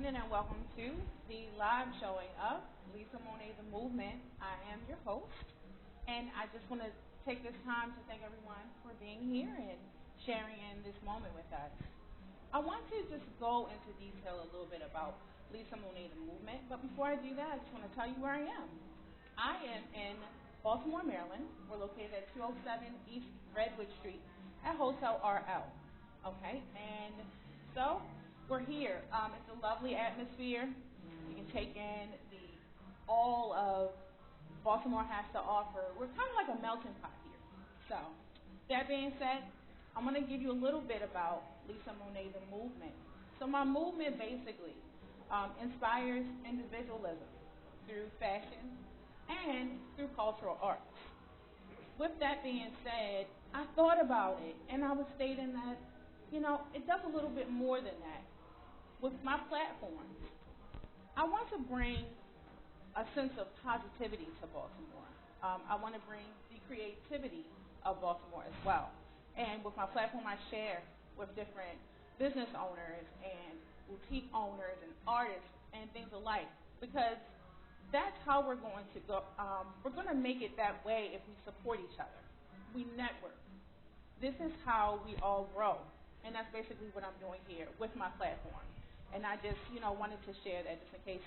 evening and welcome to the live showing of Lisa Monai, The Movement. I am your host, and I just want to take this time to thank everyone for being here and sharing in this moment with us. I want to just go into detail a little bit about Lisa Monai, The Movement, but before I do that, I just want to tell you where I am. I am in Baltimore, Maryland. We're located at 207 East Redwood Street at Hotel RL. Okay, and so we're here. It's a lovely atmosphere. You can take in all of Baltimore has to offer. We're kind of like a melting pot here. So, that being said, I'm going to give you a little bit about Lisa Monai, The Movement. So my movement basically inspires individualism through fashion and through cultural arts. With that being said, I thought about it, and I was stating that, it does a little bit more than that. With my platforms, I want to bring a sense of positivity to Baltimore. I want to bring the creativity of Baltimore as well. And with my platform, I share with different business owners and boutique owners and artists and things alike, because that's how we're going to go. We're going to make it that way if we support each other. We network. This is how we all grow. And that's basically what I'm doing here with my platform. And I just, wanted to share that just in case,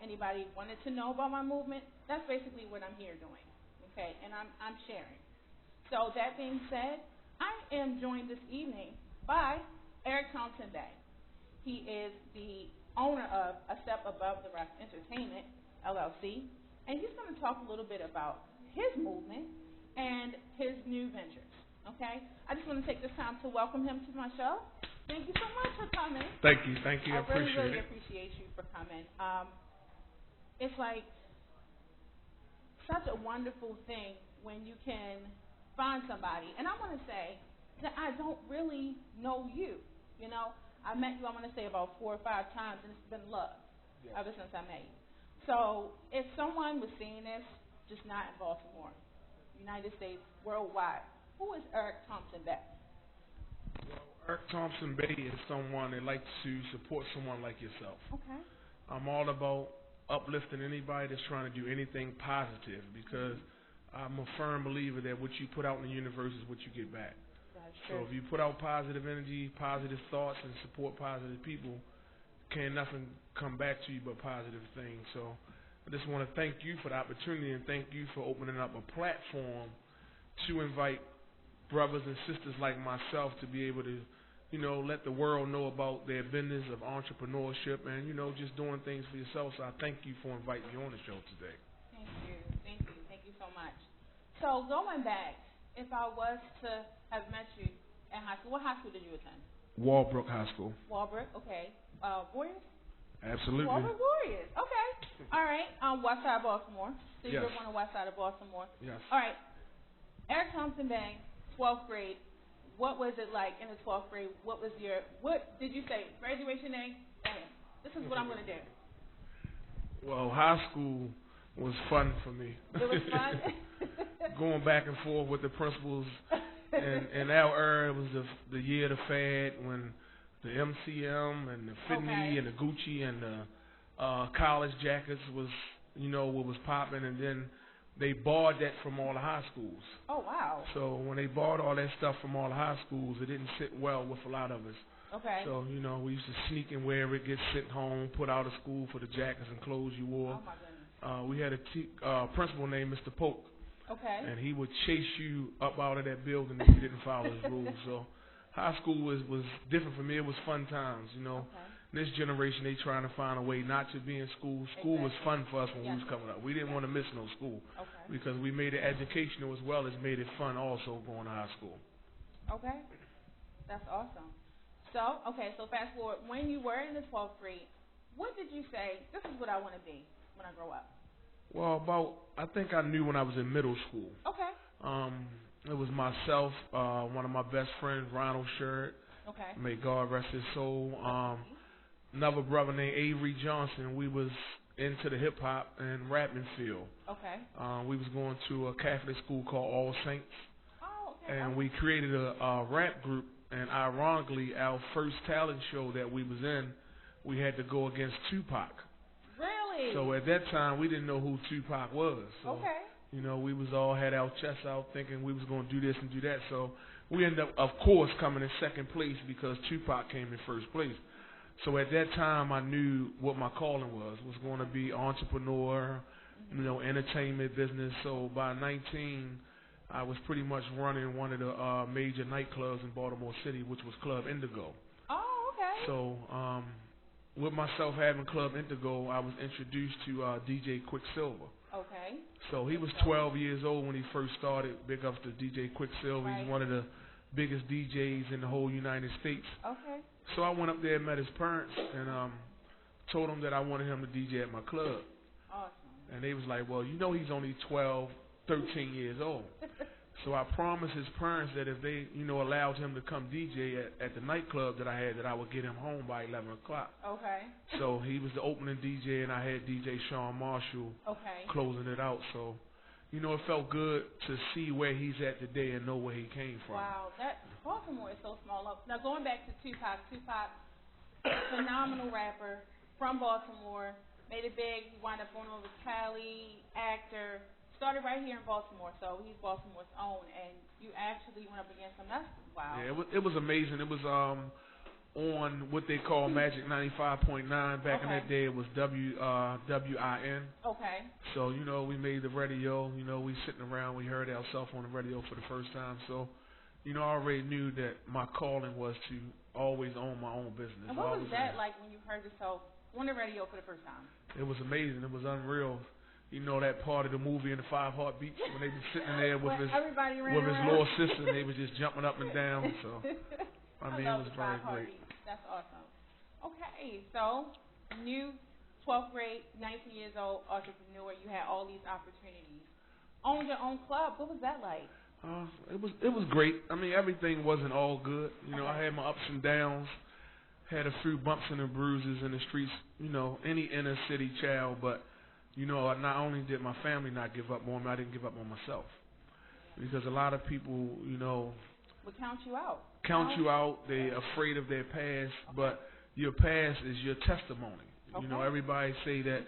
anybody wanted to know about my movement. That's basically what I'm here doing, okay? And I'm sharing. So that being said, I am joined this evening by Eric Thompson Bay. He is the owner of A Step Above the Rest Entertainment, LLC, and he's going to talk a little bit about his movement and his new ventures, okay? I just want to take this time to welcome him to my show. Thank you so much for coming. Thank you. I really appreciate you for coming. It's like such a wonderful thing when you can find somebody. And I want to say that I don't really know you. I met you, I want to say, about 4 or 5 times, and it's been love ever since I met you. So if someone was seeing this, just not in Baltimore, United States, worldwide, who is Eric Thompson Bay? Eric Thompson Bay is someone that likes to support someone like yourself. Okay. I'm all about uplifting anybody that's trying to do anything positive, because I'm a firm believer that what you put out in the universe is what you get back. That's true. So if you put out positive energy, positive thoughts, and support positive people, can nothing come back to you but positive things. So I just want to thank you for the opportunity, and thank you for opening up a platform to invite brothers and sisters like myself to be able to, let the world know about their business of entrepreneurship and, just doing things for yourself. So I thank you for inviting me on the show today. Thank you so much. So going back, if I was to have met you in high school, what high school did you attend? Walbrook High School. Walbrook, okay. Warriors? Absolutely. Walbrook Warriors, okay. All right, West Side Baltimore. So you're Yes. on the West Side of Baltimore. Yes. All right, Eric Thompson Bay, 12th grade. What was it like in the 12th grade? What did you say? Graduation day? Okay, this is what I'm going to do. Well, high school was fun for me. It was fun? Going back and forth with the principals. In our era, it was the year of the fad when the MCM and the Fitney and the Gucci and the college jackets was, what was popping, and then they barred that from all the high schools. Oh, wow. So when they barred all that stuff from all the high schools, it didn't sit well with a lot of us. Okay. So, we used to sneak and wear it, get sent home, put out of school for the jackets and clothes you wore. Oh, my goodness. We had a principal named Mr. Polk. Okay. And he would chase you up out of that building if you didn't follow his rules. So high school was different for me. It was fun times, Okay. This generation, they trying to find a way not to be in school. School was fun for us when we was coming up. We didn't want to miss no school because we made it educational as well as made it fun also going to high school. Okay. That's awesome. So fast forward. When you were in the 12th grade, what did you say, this is what I want to be when I grow up? Well, I think I knew when I was in middle school. Okay. It was myself, one of my best friends, Ronald Sherrod. Okay. May God rest his soul. Another brother named Avery Johnson. We was into the hip hop and rapping field. Okay. We was going to a Catholic school called All Saints. Oh, okay. And we created a rap group. And ironically, our first talent show that we was in, we had to go against Tupac. Really? So at that time, we didn't know who Tupac was. So, okay. We was all had our chests out thinking we was going to do this and do that. So we ended up, of course, coming in second place because Tupac came in first place. So at that time, I knew what my calling was going to be entrepreneur, entertainment business. So by 19, I was pretty much running one of the major nightclubs in Baltimore City, which was Club Indigo. Oh, okay. So with myself having Club Indigo, I was introduced to DJ Quicksilver. Okay. So he was 12 years old when he first started. Big ups to DJ Quicksilver. Right. He's one of the biggest DJs in the whole United States. Okay. So I went up there and met his parents and told them that I wanted him to DJ at my club. Awesome. And they was like, well, he's only 12, 13 years old. So I promised his parents that if they, allowed him to come DJ at the nightclub that I had, that I would get him home by 11 o'clock. Okay. So he was the opening DJ, and I had DJ Sean Marshall closing it out. So, it felt good to see where he's at today and know where he came from. Wow, Baltimore is so small. Now, going back to Tupac, phenomenal rapper from Baltimore, made it big. He wound up going over to Cali, actor. Started right here in Baltimore, so he's Baltimore's own, and you actually went up against him. That's wow. Yeah, it was amazing. It was on what they call Magic 95.9. Back in that day, it was WIN. Okay. So, we made the radio. We sitting around. We heard ourselves on the radio for the first time. So, I already knew that my calling was to always own my own business. And what was that like when you heard yourself on the radio for the first time? It was amazing. It was unreal. That part of the movie in the 5 Heartbeats when they be sitting there with his little sister, and they was just jumping up and down. So, it was very great. That's awesome. Okay, so new 12th grade, 19 years old entrepreneur. You had all these opportunities. Owned your own club. What was that like? It was great. Everything wasn't all good. I had my ups and downs. Had a few bumps and bruises in the streets. Any inner city child, but. Not only did my family not give up on me, I didn't give up on myself. Because a lot of people, would count you out. They're afraid of their past, but your past is your testimony. Okay. Everybody say that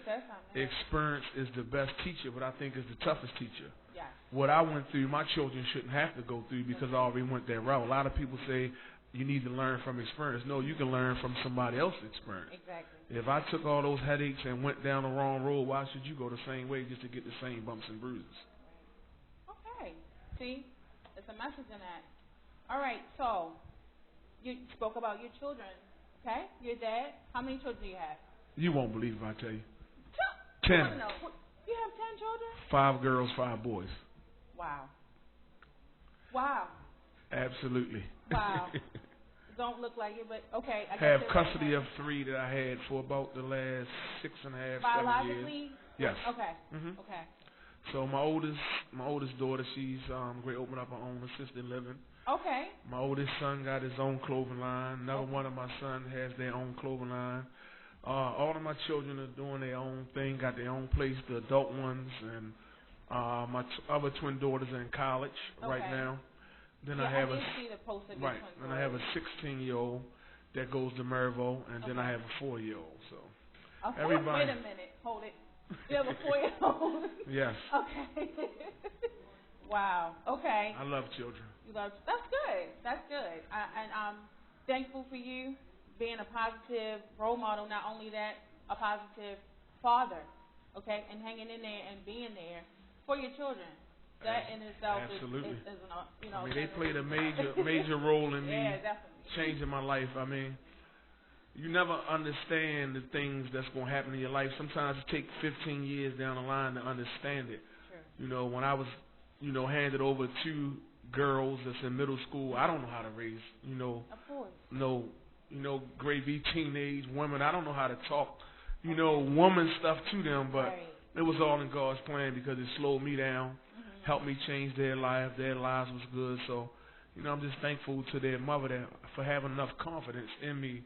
experience is the best teacher, but I think it's the toughest teacher. Yes. What I went through, my children shouldn't have to go through because I already went that route. A lot of people say you need to learn from experience. No, you can learn from somebody else's experience. Exactly. If I took all those headaches and went down the wrong road, why should you go the same way just to get the same bumps and bruises? Okay. See, there's a message in that. All right, so you spoke about your children, okay? Your dad. How many children do you have? You won't believe if I tell you. 10. You have 10 children? 5 girls, 5 boys. Wow. Absolutely. Wow. Don't look like it, but okay. I have custody of 3 that I had for about the last 6.5, 7 years. Biologically? Yes. Okay. Mm-hmm. Okay. So my oldest daughter, she's going to open up her own assisted living. Okay. My oldest son got his own clothing line. Another one of my sons has their own clothing line. All of my children are doing their own thing, got their own place, the adult ones, and my other twin daughters are in college right now. Then I have and I have a 16-year-old that goes to Maryville, and then I have a 4-year-old. So everybody. Wait a minute, hold it. You have a 4-year-old? Yes. Okay. Wow. Okay. I love children. That's good. That's good. And I'm thankful for you being a positive role model. Not only that, a positive father. Okay, and hanging in there and being there for your children. That in itself absolutely. is they played a major role in me changing my life. You never understand the things that's going to happen in your life. Sometimes it takes 15 years down the line to understand it. True. When I was, handed over 2 girls that's in middle school, I don't know how to raise, of course. grade B teenage women. I don't know how to talk, woman stuff to them, but it was all in God's plan because it slowed me down. Helped me change their life. Their lives was good. So, I'm just thankful to their mother for having enough confidence in me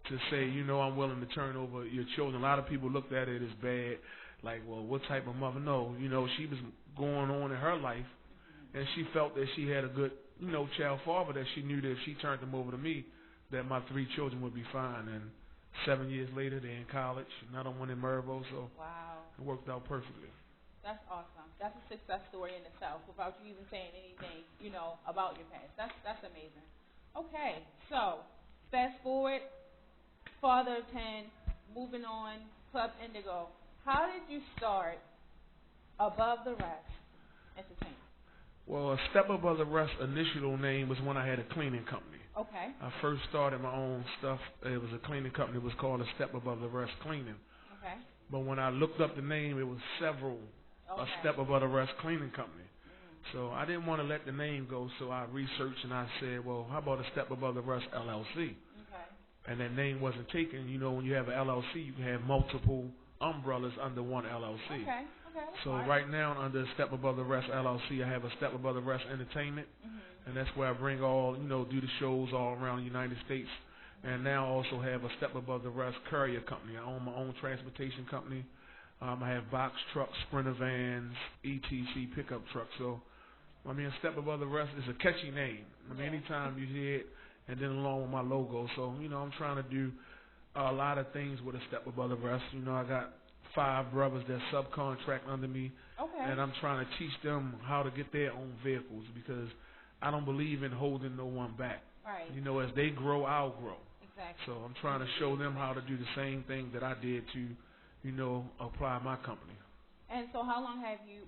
to say, I'm willing to turn over your children. A lot of people looked at it as bad, like, well, what type of mother? No, she was going on in her life, and she felt that she had a good, child father that she knew that if she turned them over to me, that my 3 children would be fine. And 7 years later, they're in college. Another one in Maryville, so Wow. it worked out perfectly. That's awesome. That's a success story in itself without you even saying anything, about your past. That's amazing. Okay, so fast forward, father of 10, moving on, Club Indigo. How did you start Above the Rest Entertainment? Well, A Step Above the Rest initial name was when I had a cleaning company. Okay. I first started my own stuff. It was a cleaning company. It was called A Step Above the Rest Cleaning. Okay. But when I looked up the name, it was several A Step Above the Rest Cleaning Company. So I didn't want to let the name go, so I researched and I said, well, how about A Step Above the Rest LLC? Okay. And that name wasn't taken. When you have an LLC, you can have multiple umbrellas under one LLC. Okay. So right now, under A Step Above the Rest LLC, I have A Step Above the Rest Entertainment. And that's where I bring all, do the shows all around the United States. And now I also have A Step Above the Rest Courier Company. I own my own transportation company. I have box trucks, Sprinter vans, ETC pickup trucks. So, A Step Above the Rest is a catchy name. Anytime you hear it, and then along with my logo. So, I'm trying to do a lot of things with A Step Above the Rest. I got 5 brothers that subcontract under me. Okay. And I'm trying to teach them how to get their own vehicles because I don't believe in holding no one back. Right. As they grow, I'll grow. Exactly. So I'm trying to show them how to do the same thing that I did to, apply my company. And so how long have you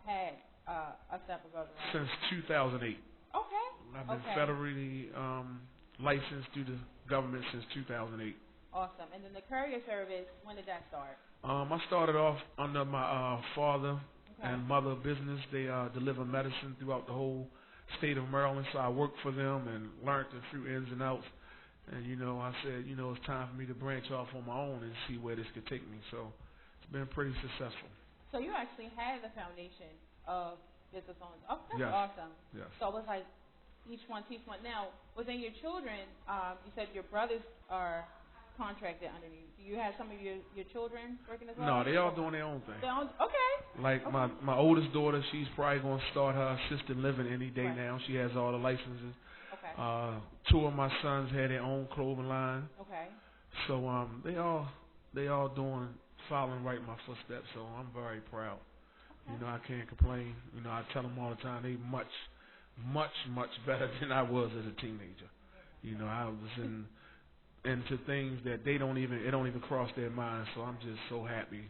had A Step Above the Rest? Since 2008. Okay. I've been federally licensed through the government since 2008. Awesome. And then the courier service, when did that start? I started off under my father and mother business. They deliver medicine throughout the whole state of Maryland, so I worked for them and learned a few ins and outs. And, I said, it's time for me to branch off on my own and see where this could take me. So it's been pretty successful. So you actually had the foundation of business owners. Oh, that's yes. awesome. Yes. So it was like each one teach one. Now, within your children, you said your brothers are contracted under you. Do you have some of your children working as well? No, they all doing their own thing. Okay. Like my oldest daughter, she's probably going to start her assisted living any day now. She has all the licenses. Okay. 2 of my sons had their own clothing line. Okay. So they all following right in my footsteps. So I'm very proud. Okay. I can't complain. I tell them all the time they much better than I was as a teenager. I was into things that it don't even cross their minds. So I'm just so happy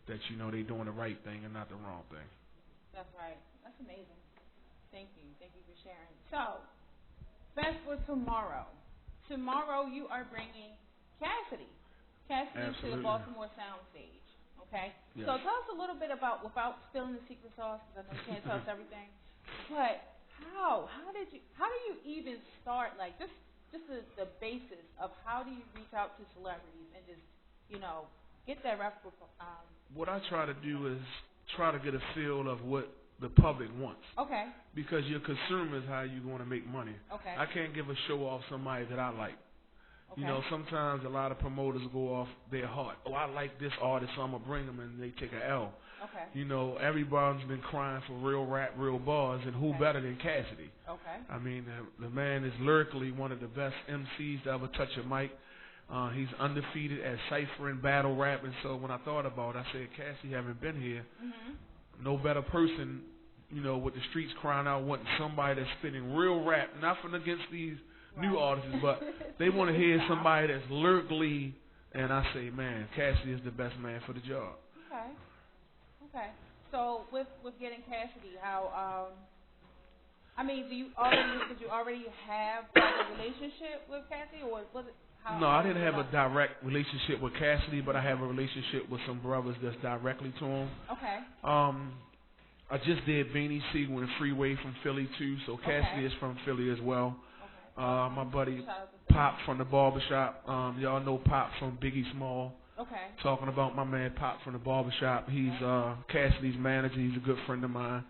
that they doing the right thing and not the wrong thing. That's right. That's amazing. Thank you for sharing. So, fast forward tomorrow. Tomorrow you are bringing Cassidy to the Baltimore soundstage. Okay. Yes. So tell us a little bit about, without spilling the secret sauce, because I know you can't tell us everything. But how do you even start? Like just the basis of how do you reach out to celebrities and just get that What I try to do is try to get a feel of what the public wants. Okay. Because your consumer is how you're going to make money. Okay. I can't give a show off somebody that I like. Okay. Sometimes a lot of promoters go off their heart. Oh, I like this artist, so I'm going to bring them, and they take a L. Okay. Everybody's been crying for real rap, real bars, and who better than Cassidy? Okay. The man is lyrically one of the best MCs to ever touch a mic. He's undefeated at ciphering, battle rap, and so when I thought about it, I said, Cassidy haven't been here. No better person, with the streets crying out, wanting somebody that's spitting real rap, nothing against these new artists, but they want to hear somebody that's lyrically, and I say, man, Cassidy is the best man for the job. Okay. So with getting Cassidy, how did you already have a relationship with Cassidy, or was it? No, I didn't have a direct relationship with Cassidy, but I have a relationship with some brothers that's directly to him. Okay. I just did Beanie Siegel and Freeway from Philly too, so Cassidy is from Philly as well. Okay. My buddy Pop from the Barbershop. Y'all know Pop from Biggie Small. Okay. Talking about my man Pop from the Barbershop. He's Cassidy's manager. He's a good friend of mine.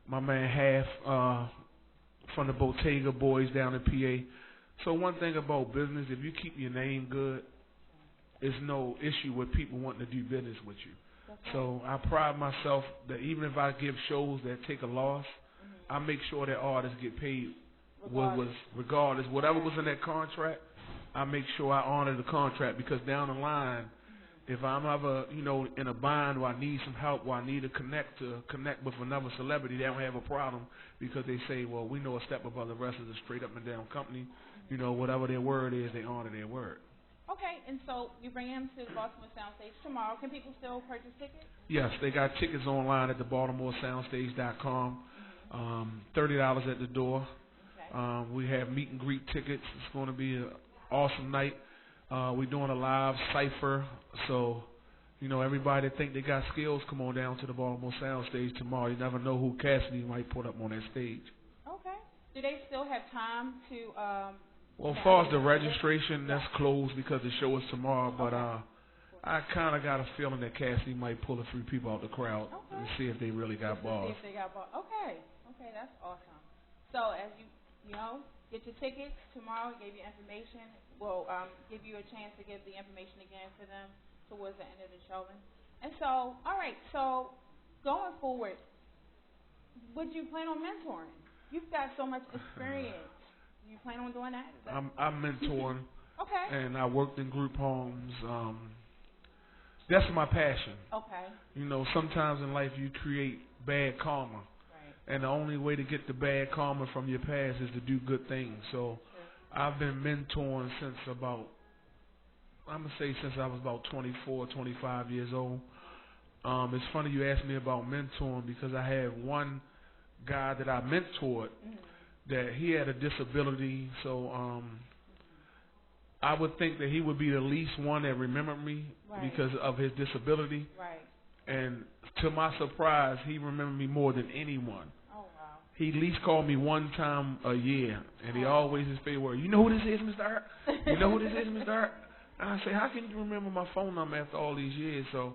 My man Half from the Bottega Boys down in PA. So one thing about business, if you keep your name good, there's no issue with people wanting to do business with you. So I pride myself that even if I give shows that take a loss, I make sure that artists get paid regardless. Whatever was in that contract, I make sure I honor the contract, because down the line, if I'm ever, in a bind or I need some help or I need to connect with another celebrity, they don't have a problem, because they say, well, we know a step above the rest is a straight up and down company. Whatever their word is, they honor their word. Okay, and so you bring them to the Baltimore Soundstage tomorrow. Can people still purchase tickets? Yes, they got tickets online at the BaltimoreSoundstage.com. $30 at the door. Okay. We have meet and greet tickets. It's going to be an awesome night. We're doing a live cipher, so everybody that think they got skills, come on down to the Baltimore Soundstage tomorrow. You never know who Cassidy might put up on that stage. Okay. Do they still have time to? Well, as far as the registration, that's closed because the show is tomorrow. But I kind of got a feeling that Cassidy might pull a few people out the crowd and see if they really got balls. See if they got balls. Okay. Okay, that's awesome. So as you get your tickets tomorrow, gave you information. We'll give you a chance to give the information again to them towards the end of the show. And so, all right. So going forward, would you plan on mentoring? You've got so much experience. You plan on doing that? I'm mentoring. Okay. And I worked in group homes. That's my passion. Okay. Sometimes in life you create bad karma. Right. And the only way to get the bad karma from your past is to do good things. So I've been mentoring since I was about 24, 25 years old. It's funny you asked me about mentoring, because I had one guy that I mentored that he had a disability, so I would think that he would be the least one that remembered me because of his disability. Right. And to my surprise, he remembered me more than anyone. Oh, wow. He at least called me one time a year, and he always his favorite word, "You know who this is, Mr. Hart? You know who this is, Mr. Hart?" And I say, "How can you remember my phone number after all these years?" So,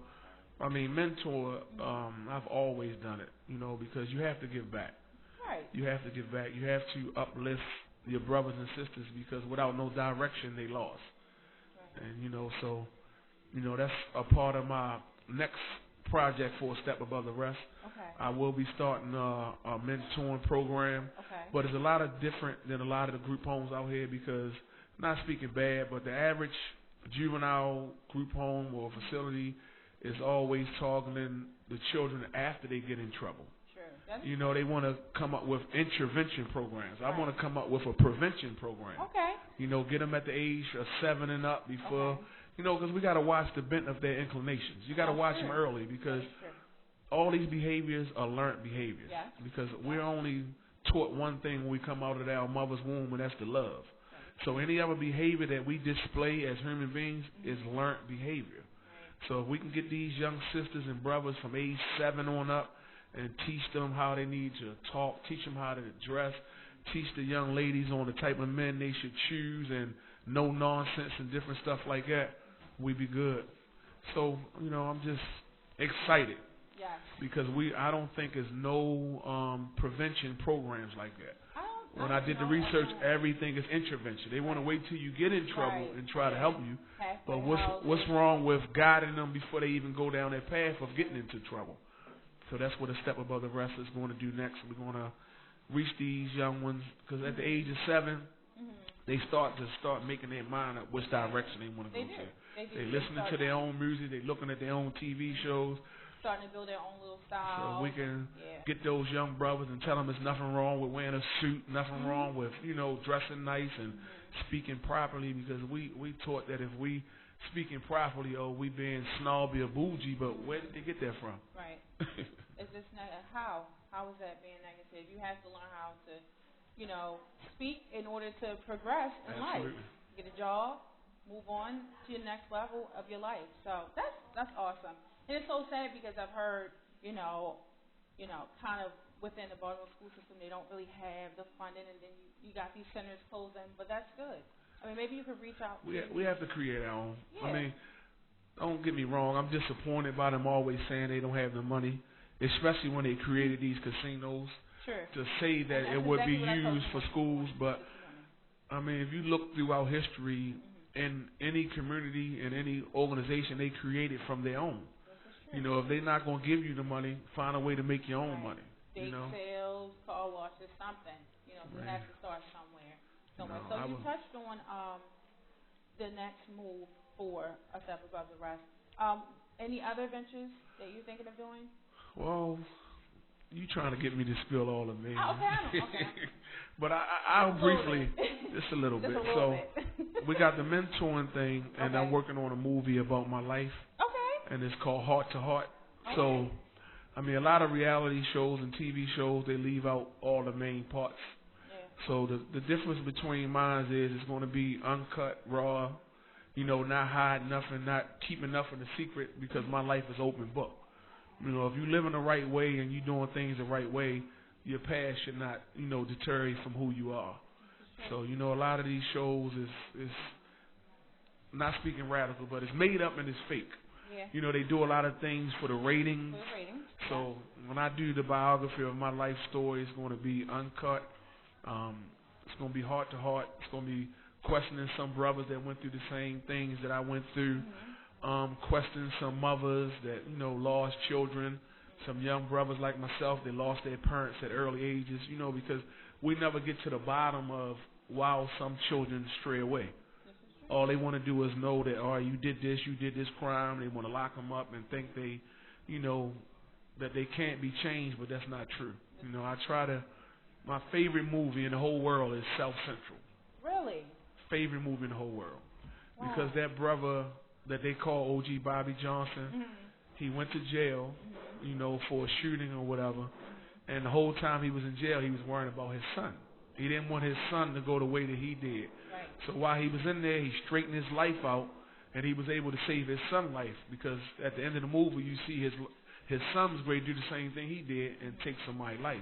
mentor, I've always done it, because you have to give back. Right. You have to give back. You have to uplift your brothers and sisters, because without no direction, they lost. Right. And, that's a part of my next project for A Step Above the Rest. Okay. I will be starting a mentoring program. Okay. But it's a lot of different than a lot of the group homes out here, because, not speaking bad, but the average juvenile group home or facility is always targeting the children after they get in trouble. They want to come up with intervention programs. I want to come up with a prevention program. Okay. Get them at the age of 7 and up before, because we got to watch the bent of their inclinations. You got to watch them early, because all these behaviors are learned behaviors. Yeah. Because we're only taught one thing when we come out of our mother's womb, and that's the love. Right. So any other behavior that we display as human beings is learned behavior. Right. So if we can get these young sisters and brothers from age 7 on up, and teach them how they need to talk, teach them how to dress, teach the young ladies on the type of men they should choose, and no nonsense and different stuff like that, we'd be good. So, I'm just excited. Yes. Because I don't think there's no prevention programs like that. When I did the research, everything is intervention. They want to wait till you get in trouble and try to help you. But what's wrong with guiding them before they even go down that path of getting into trouble? So that's what A Step Above the Rest is going to do next. We're going to reach these young ones, because at the age of 7, they start making their mind up which direction they want to go to. They listening to their own music. They looking at their own TV shows. Starting to build their own little style. So we can get those young brothers and tell them there's nothing wrong with wearing a suit, nothing wrong with dressing nice and speaking properly, because we taught that if we speaking properly, we being snobby or bougie, but where did they get that from? Right. It's just how is that being negative? You have to learn how to, speak in order to progress in life. Get a job, move on to your next level of your life. So that's awesome. And it's so sad, because I've heard, kind of within the Baltimore school system, they don't really have the funding, and then you got these centers closing, but that's good. Maybe you could reach out. We have to create our own. Yeah. Don't get me wrong. I'm disappointed by them always saying they don't have the money, especially when they created these casinos. Sure. To say that it would be used for schools, but if you look throughout history, in any community, in any organization, they create it from their own. If they're not going to give you the money, find a way to make your own money. Bake sales, car washes, something. You have to start somewhere. So you touched on the next move for A Step Above the Rest? Any other ventures that you're thinking of doing? Well, you trying to get me to spill all of me. Oh, okay. But I'll briefly, just a little bit. So we got the mentoring thing, and I'm working on a movie about my life. Okay. And it's called Heart to Heart. Okay. So, I mean, a lot of reality shows and TV shows, they leave out all the main parts. Yeah. So the difference between mine is it's going to be uncut, raw, you know, not hiding nothing, not keeping nothing a secret, because my life is open book. You know, if you live in the right way and you're doing things the right way, your past should not, you know, deter you from who you are. So, you know, a lot of these shows is not speaking radical, but it's made up and it's fake. Yeah. You know, they do a lot of things for the ratings. For the ratings. So when I do the biography of my life story, it's going to be uncut. It's going to be heart to heart. It's going to be questioning some brothers that went through the same things that I went through. Questioning some mothers that, you know, lost children. Some young brothers like myself, they lost their parents at early ages, you know, because we never get to the bottom of why some children stray away. All they want to do is know that, all right, you did this crime. They want to lock them up and think they, you know, that they can't be changed, but that's not true. You know, my favorite movie in the whole world is South Central. Really? Favorite movie in the whole world. Wow. Because that brother that they call OG Bobby Johnson, he went to jail, you know, for a shooting or whatever, and the whole time he was in jail, he was worrying about his son. He didn't want his son to go the way that he did. Right. So while he was in there, he straightened his life out, and he was able to save his son's life, because at the end of the movie, you see his son's great do the same thing he did and take somebody's life.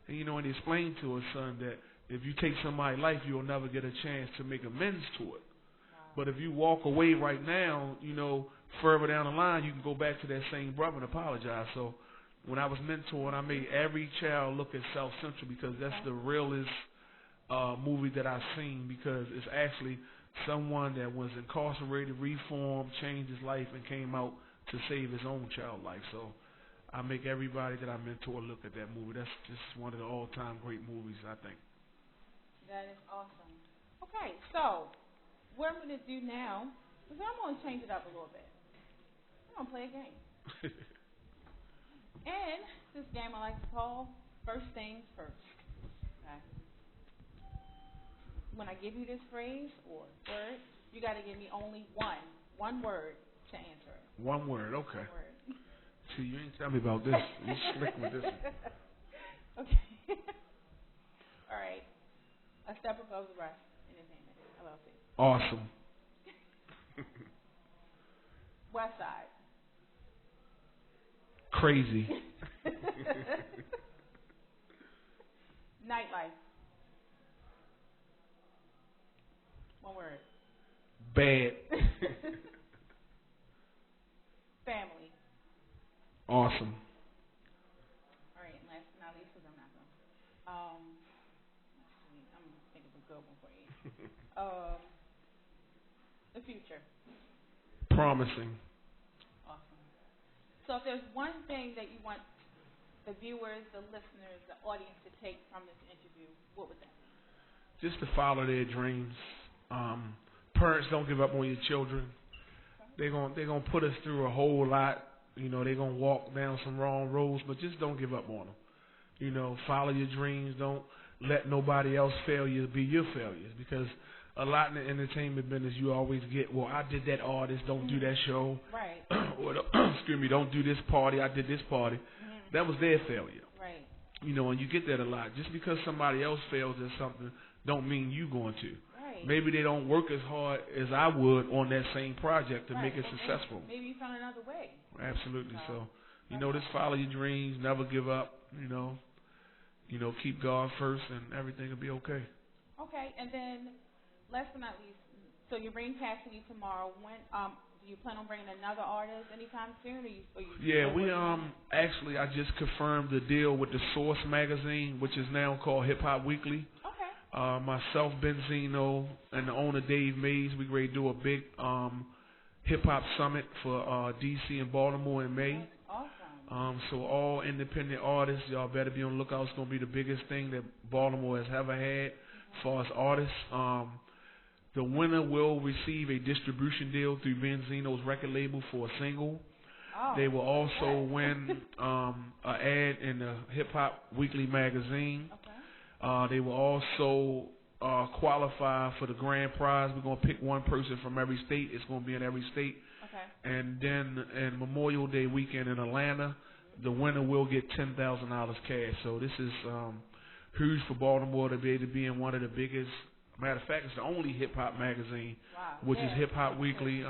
And, you know, and he explained to his son that if you take somebody's life, you'll never get a chance to make amends to it. But if you walk away right now, you know, further down the line, you can go back to that same brother and apologize. So when I was mentoring, I made every child look at South Central, because that's the realest movie that I've seen, because it's actually someone that was incarcerated, reformed, changed his life, and came out to save his own child life. So I make everybody that I mentor look at that movie. That's just one of the all-time great movies, I think. That is awesome. Okay, so what I'm going to do now is I'm going to change it up a little bit. I'm going to play a game. And this game I like to call First Things First. Okay. When I give you this phrase or word, you got to give me only one word to answer it. One word, okay. One word. See, you ain't tell me about this. You slick with this one. Okay. All right. A Step Above the Rest Entertainment, LLC. Awesome. West Side. Crazy. Nightlife. One word. Bad. Family. Awesome. All right, and last but not least, because I'm not going. Let's see. I'm going to think of a good one for you. The future. Promising. Awesome. So if there's one thing that you want the viewers, the listeners, the audience to take from this interview, what would that be? Just to follow their dreams. Parents, don't give up on your children. They're gonna put us through a whole lot. You know, they're gonna walk down some wrong roads, but just don't give up on them. You know, follow your dreams. Don't let nobody else failures be your failures, because a lot in the entertainment business, you always get, well, I did that artist, don't do that show. Right. Or excuse me, don't do this party, I did this party. That was their failure. Right. You know, and you get that a lot. Just because somebody else fails at something don't mean you going to. Right. Maybe they don't work as hard as I would on that same project to make it successful. Maybe you found another way. Absolutely. So, you know, just follow your dreams, never give up, you know, keep God first, and everything will be okay. Okay, and then last but not least, so you're bringing Cassidy tomorrow. When do you plan on bringing another artist anytime soon? Yeah, we actually, I just confirmed the deal with the Source magazine, which is now called Hip Hop Weekly. Okay. Myself, Benzino, and the owner Dave Mays, we ready to do a big hip hop summit for DC and Baltimore in May. Awesome. So all independent artists, y'all better be on the lookout. It's gonna be the biggest thing that Baltimore has ever had as far as artists. The winner will receive a distribution deal through Benzino's record label for a single. Oh, They will also win an ad in the Hip Hop Weekly magazine. okay. They will also qualify for the grand prize. We're going to pick one person from every state. It's going to be in every state. Okay. And then in Memorial Day weekend in Atlanta, the winner will get $10,000 cash. So this is huge for Baltimore to be able to be in one of the biggest. Matter of fact, it's the only hip hop magazine, Wow. which is Hip Hop Weekly.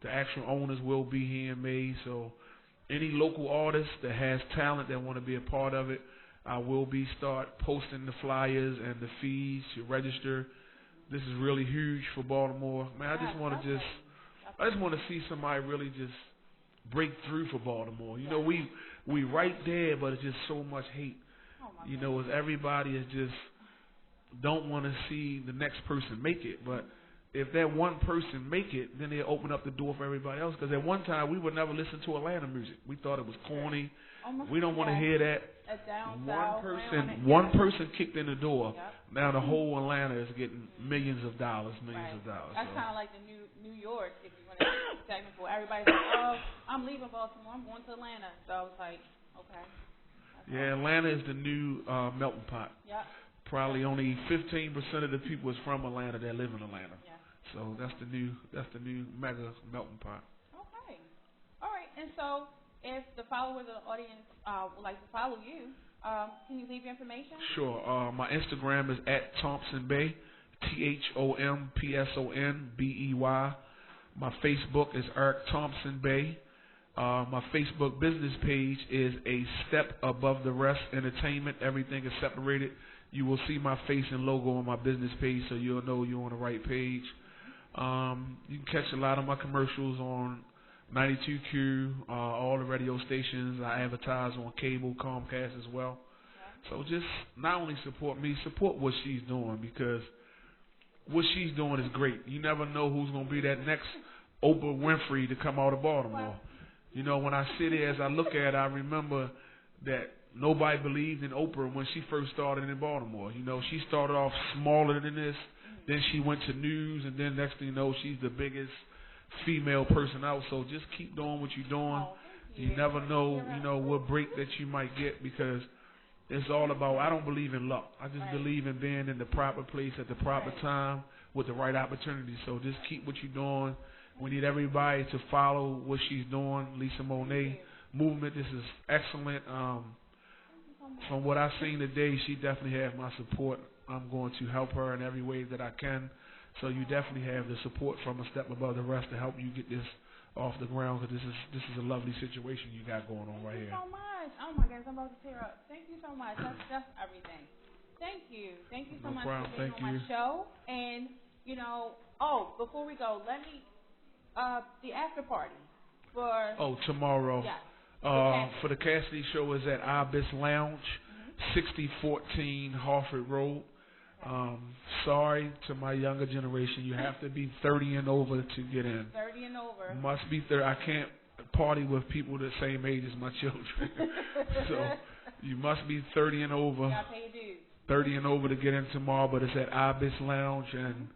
The actual owners will be here in May. So any local artist that has talent that want to be a part of it, I will be start posting the flyers and the fees to register. This is really huge for Baltimore. Man, I just want to see somebody really just break through for Baltimore. You know, we right there, but it's just so much hate. You know, as everybody is just don't want to see the next person make it. But if that one person make it, then they open up the door for everybody else. Because at one time we would never listen to Atlanta music. We thought it was corny. We don't want to hear that. One person kicked in the door. Yep. Now the whole Atlanta is getting millions of dollars. That's kind of like the New York, if you want to be technical. Everybody's like, oh, I'm leaving Baltimore. I'm going to Atlanta. So I was like, okay. Yeah, Atlanta is the new melting pot. Yep. Probably only 15% of the people is from Atlanta that live in Atlanta. Yeah. So that's the new mega melting pot. Okay. All right. And so if the followers of the audience would like to follow you, can you leave your information? Sure. My Instagram is @ThompsonBey, ThompsonBey. My Facebook is Eric Thompson Bey. My Facebook business page is A Step Above the Rest Entertainment. Everything is separated. You will see my face and logo on my business page, so you'll know you're on the right page. You can catch a lot of my commercials on 92Q, all the radio stations. I advertise on cable, Comcast as well. So just not only support me, support what she's doing, because what she's doing is great. You never know who's going to be that next Oprah Winfrey to come out of Baltimore. You know, when I sit there, as I look at it, I remember that nobody believed in Oprah when she first started in Baltimore. You know, she started off smaller than this, then she went to news, and then next thing you know, she's the biggest female person out. So just keep doing what you're doing. You never know, you know, what break that you might get, because it's all about, I don't believe in luck. I just believe in being in the proper place at the proper time with the right opportunity. So just keep what you're doing. We need everybody to follow what she's doing. Lisa Monai movement, this is excellent. From what I've seen today, she definitely has my support. I'm going to help her in every way that I can. So you definitely have the support from A Step Above the Rest to help you get this off the ground, because this is a lovely situation you got going on right here. Thank you so much. Oh my goodness, I'm about to tear up. Thank you so much. That's everything. Thank you. Thank you so much for being on my show. And you know, before we go, let me the after party for tomorrow. Yes. For the Cassidy show is at Ibis Lounge, 6014 Harford Road. Sorry to my younger generation, you have to be 30 and over to get in. 30 and over. Must be 30. I can't party with people the same age as my children. So you must be 30 and over. You gotta pay your dues. 30 and over to get in tomorrow, but it's at Ibis Lounge, and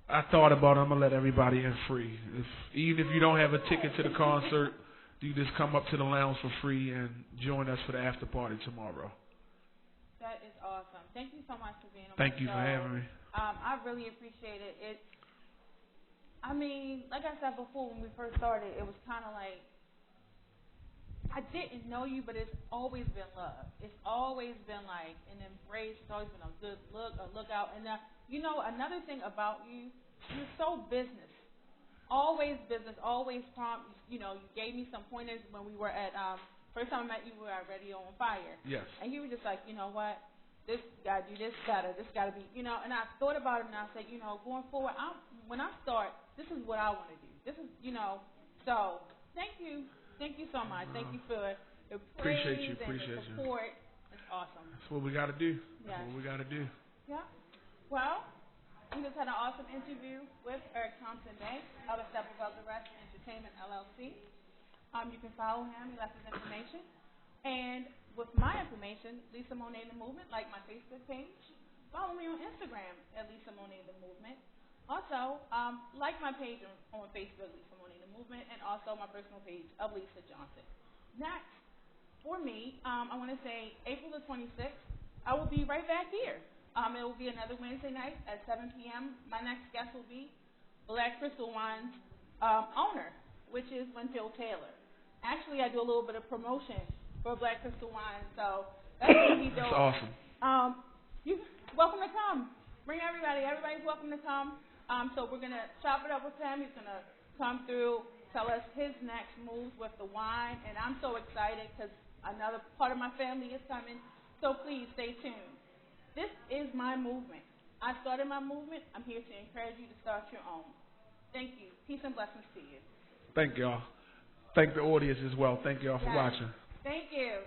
I thought about it. I'm gonna let everybody in free. Even if you don't have a ticket to the concert, you just come up to the lounge for free and join us for the after party tomorrow. That is awesome. Thank you so much for being on my show. Thank you for having me. I really appreciate it. I mean, like I said before, when we first started, it was kind of like, I didn't know you, but it's always been love. It's always been like an embrace. It's always been a good look, a lookout. And you know, another thing about you, you're so business. Always business, always prompt. You know, you gave me some pointers when we were at, first time I met you, we were at Radio on Fire. Yes. And you were just like, you know what? This gotta do this, this gotta be, you know. And I thought about it, and I said, you know, going forward, when I start, this is what I want to do. This is, you know. So thank you so much. Thank you for the praise and the support. It's awesome. That's what we gotta do. Yes. That's what we gotta do. Yeah. Well, we just had an awesome interview with Eric Thompson Bey of A Step Above the Rest Entertainment LLC. You can follow him. He left his information. And with my information, Lisa Monai The Movement, like my Facebook page. Follow me on Instagram at Lisa Monai The Movement. Also, like my page on Facebook, Lisa Monai the Movement, and also my personal page of Lisa Johnson. Next, for me, I want to say April the 26th, I will be right back here. It will be another Wednesday night at 7 p.m. My next guest will be Black Crystal Wine's owner, which is Winfield Taylor. Actually, I do a little bit of promotion for Black Crystal Wine, so that's going to be dope. That's awesome. You're welcome to come. Bring everybody. Everybody's welcome to come. So we're going to chop it up with him. He's going to come through, tell us his next moves with the wine. And I'm so excited because another part of my family is coming. So please stay tuned. This is my movement. I started my movement. I'm here to encourage you to start your own. Thank you. Peace and blessings to you. Thank y'all. Thank the audience as well. Thank y'all for watching. Thank you.